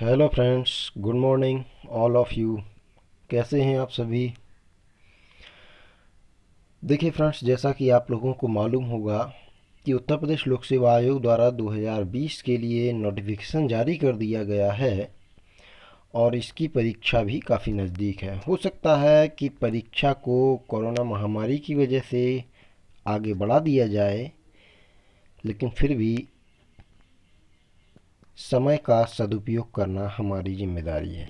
Hello friends, good morning all of you. कैसे हैं आप सभी? देखिए फ्रेंड्स, जैसा कि आप लोगों को मालूम होगा कि उत्तर प्रदेश लोक सेवा आयोग द्वारा 2020 के लिए नोटिफिकेशन जारी कर दिया गया है और इसकी परीक्षा भी काफ़ी नज़दीक है। हो सकता है कि परीक्षा को कोरोना महामारी की वजह से आगे बढ़ा दिया जाए, लेकिन फिर भी समय का सदुपयोग करना हमारी जिम्मेदारी है।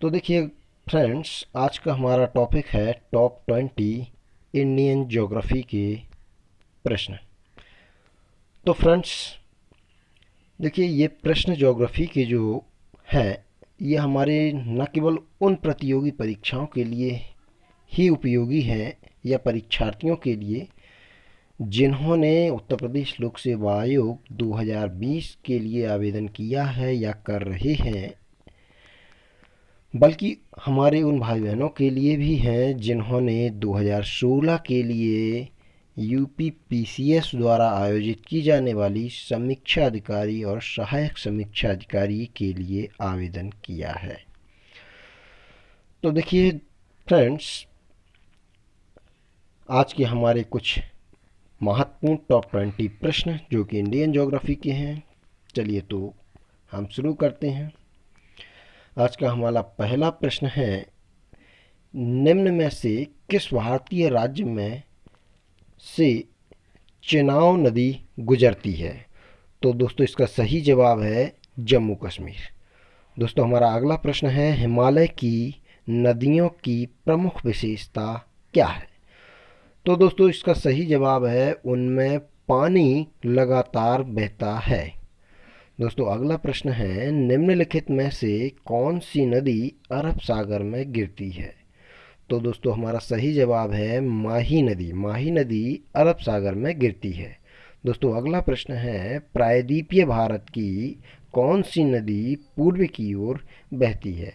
तो देखिए फ्रेंड्स, आज का हमारा टॉपिक है टॉप 20 इंडियन ज्योग्राफी के प्रश्न। तो फ्रेंड्स देखिए, ये प्रश्न ज्योग्राफी के जो है, ये हमारे न केवल उन प्रतियोगी परीक्षाओं के लिए ही उपयोगी हैं या परीक्षार्थियों के लिए जिन्होंने उत्तर प्रदेश लोक सेवा आयोग 2020 के लिए आवेदन किया है या कर रहे हैं, बल्कि हमारे उन भाई बहनों के लिए भी हैं जिन्होंने 2016 के लिए यूपी पीसीएस द्वारा आयोजित की जाने वाली समीक्षा अधिकारी और सहायक समीक्षा अधिकारी के लिए आवेदन किया है। तो देखिए फ्रेंड्स, आज के हमारे कुछ महत्वपूर्ण टॉप 20 प्रश्न जो कि इंडियन ज्योग्राफी के हैं। चलिए तो हम शुरू करते हैं। आज का हमारा पहला प्रश्न है, निम्न में से किस भारतीय राज्य में से चेनाब नदी गुजरती है? तो दोस्तों इसका सही जवाब है जम्मू कश्मीर। दोस्तों हमारा अगला प्रश्न है, हिमालय की नदियों की प्रमुख विशेषता क्या है? तो दोस्तों इसका सही जवाब है उनमें पानी लगातार बहता है। दोस्तों अगला प्रश्न है, निम्नलिखित में से कौन सी नदी अरब सागर में गिरती है? तो दोस्तों हमारा सही जवाब है माही नदी। माही नदी अरब सागर में गिरती है। दोस्तों अगला प्रश्न है, प्रायद्वीपीय भारत की कौन सी नदी पूर्व की ओर बहती है?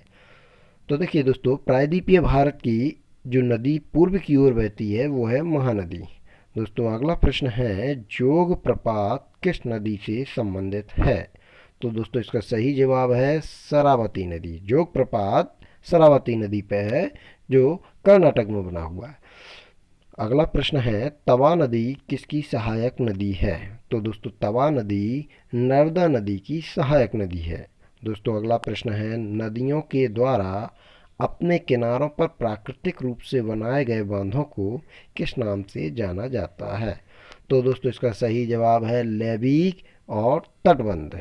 तो देखिए दोस्तों, प्रायद्वीपीय भारत की जो नदी पूर्व की ओर बहती है वो है महानदी। दोस्तों अगला प्रश्न है, जोग प्रपात किस नदी से संबंधित है? तो दोस्तों इसका सही जवाब है शरावती नदी। जोग प्रपात शरावती नदी पे है जो कर्नाटक में बना हुआ है। अगला प्रश्न है, तवा नदी किसकी सहायक नदी है? तो दोस्तों तवा नदी नर्मदा नदी की सहायक नदी है। दोस्तों अगला प्रश्न है, नदियों के द्वारा अपने किनारों पर प्राकृतिक रूप से बनाए गए बांधों को किस नाम से जाना जाता है? तो दोस्तों इसका सही जवाब है लेवीक और तटबंध।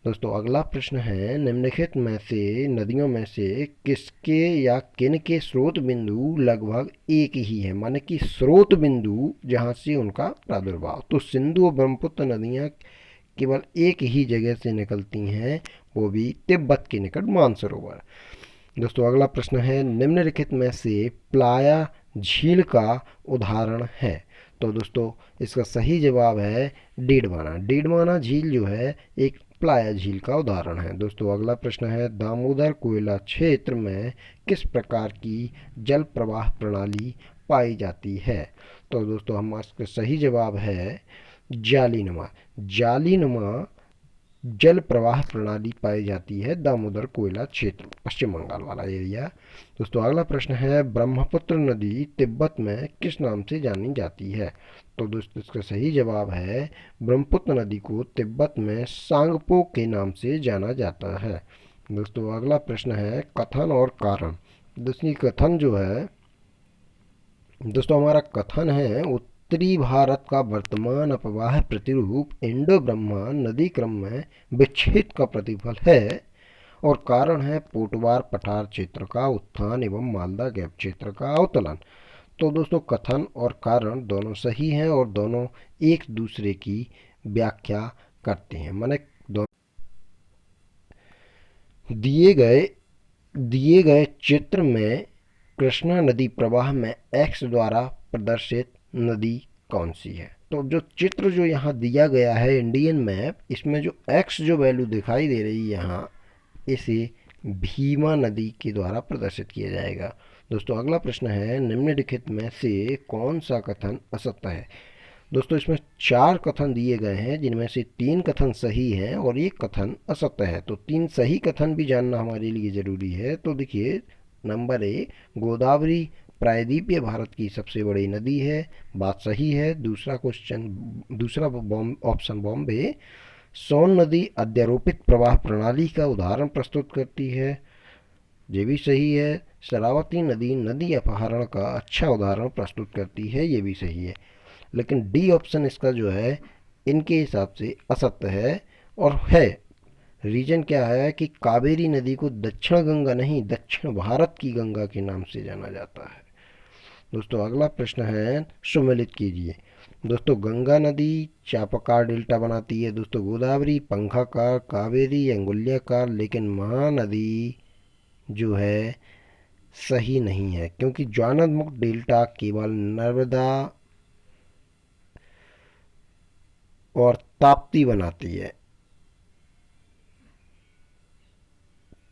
दोस्तों अगला प्रश्न है, निम्नलिखित में से नदियों में से किसके या किन के स्रोत बिंदु लगभग एक ही है? माने कि स्रोत बिंदु जहाँ से उनका प्रादुर्भाव। तो सिंधु और ब्रह्मपुत्र नदियाँ केवल एक ही जगह से निकलती हैं, वो भी तिब्बत के निकट मानसरोवर। दोस्तों अगला प्रश्न है, निम्नलिखित में से प्लाया झील का उदाहरण है? तो दोस्तों इसका सही जवाब है डीडवाना। डीडवाना झील जो है एक प्लाया झील का उदाहरण है। दोस्तों अगला प्रश्न है, दामोदर कोयला क्षेत्र में किस प्रकार की जल प्रवाह प्रणाली पाई जाती है? तो दोस्तों हम इसका सही जवाब है जालीनुमा। जालीनुमा जल प्रवाह प्रणाली पाई जाती है दामोदर कोयला क्षेत्र, पश्चिम बंगाल वाला एरिया। दोस्तों अगला प्रश्न है, ब्रह्मपुत्र नदी तिब्बत में किस नाम से जानी जाती है? तो दोस्तों इसका सही जवाब है ब्रह्मपुत्र नदी को तिब्बत में सांगपो के नाम से जाना जाता है। दोस्तों अगला प्रश्न है, कथन और कारण। दोस्तों कथन जो है, दोस्तों हमारा कथन है, उत्तरी भारत का वर्तमान अपवाह प्रतिरूप इंडो ब्रह्मा नदी क्रम में विच्छेद का प्रतिफल है, और कारण है पोटवार पठार क्षेत्र का उत्थान एवं मालदा गैप क्षेत्र का अवतलन। तो दोस्तों कथन और कारण दोनों सही हैं और दोनों एक दूसरे की व्याख्या करते हैं। माने दिए गए चित्र में कृष्णा नदी प्रवाह में एक्स द्वारा प्रदर्शित नदी कौन सी है? तो जो चित्र जो यहाँ दिया गया है इंडियन मैप, इसमें जो एक्स जो वैल्यू दिखाई दे रही है यहाँ, इसे भीमा नदी के द्वारा प्रदर्शित किया जाएगा। दोस्तों अगला प्रश्न है, निम्नलिखित में से कौन सा कथन असत्य है? दोस्तों इसमें 4 कथन दिए गए हैं, जिनमें से 3 कथन सही हैं और 1 कथन असत्य है। तो 3 सही कथन भी जानना हमारे लिए ज़रूरी है। तो देखिए, नंबर ए, गोदावरी प्रायद्वीपीय भारत की सबसे बड़ी नदी है, बात सही है। दूसरा ऑप्शन बॉम्बे, सोन नदी अध्यारोपित प्रवाह प्रणाली का उदाहरण प्रस्तुत करती है, ये भी सही है। शरावती नदी नदी अपहरण का अच्छा उदाहरण प्रस्तुत करती है, ये भी सही है। लेकिन डी ऑप्शन इसका जो है, इनके हिसाब से असत्य है। और है, रीजन क्या है कि कावेरी नदी को दक्षिण गंगा नहीं, दक्षिण भारत की गंगा के नाम से जाना जाता है। दोस्तों अगला प्रश्न है, सुमेलित कीजिए। दोस्तों गंगा नदी चापाकार डेल्टा बनाती है, दोस्तों गोदावरी पंखाकार, कावेरी अंगुल्याकार, लेकिन महानदी जो है सही नहीं है, क्योंकि ज्वालामुख डेल्टा केवल नर्मदा और ताप्ती बनाती है।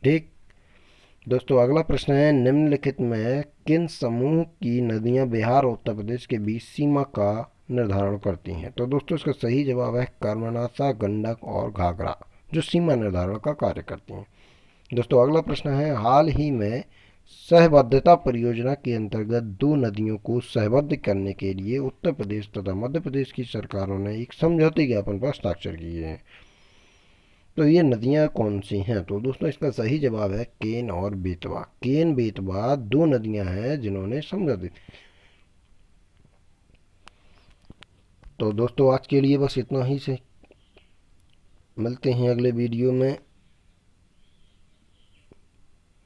ठीक। दोस्तों अगला प्रश्न है, निम्नलिखित में किन समूह की नदियां बिहार और उत्तर प्रदेश के बीच सीमा का निर्धारण करती हैं? तो दोस्तों इसका सही जवाब है कर्मनाशा, गंडक और घाघरा, जो सीमा निर्धारण का कार्य करती हैं। दोस्तों अगला प्रश्न है, हाल ही में सहबद्धता परियोजना के अंतर्गत 2 नदियों को सहबद्ध करने के लिए उत्तर प्रदेश तथा मध्य प्रदेश की सरकारों ने एक समझौते ज्ञापन पर हस्ताक्षर किए हैं। तो ये नदियां कौन सी हैं? तो दोस्तों इसका सही जवाब है केन और बेतवा। केन बेतवा 2 नदियां हैं जिन्होंने समझौते। तो दोस्तों आज के लिए बस इतना ही से, मिलते हैं अगले वीडियो में।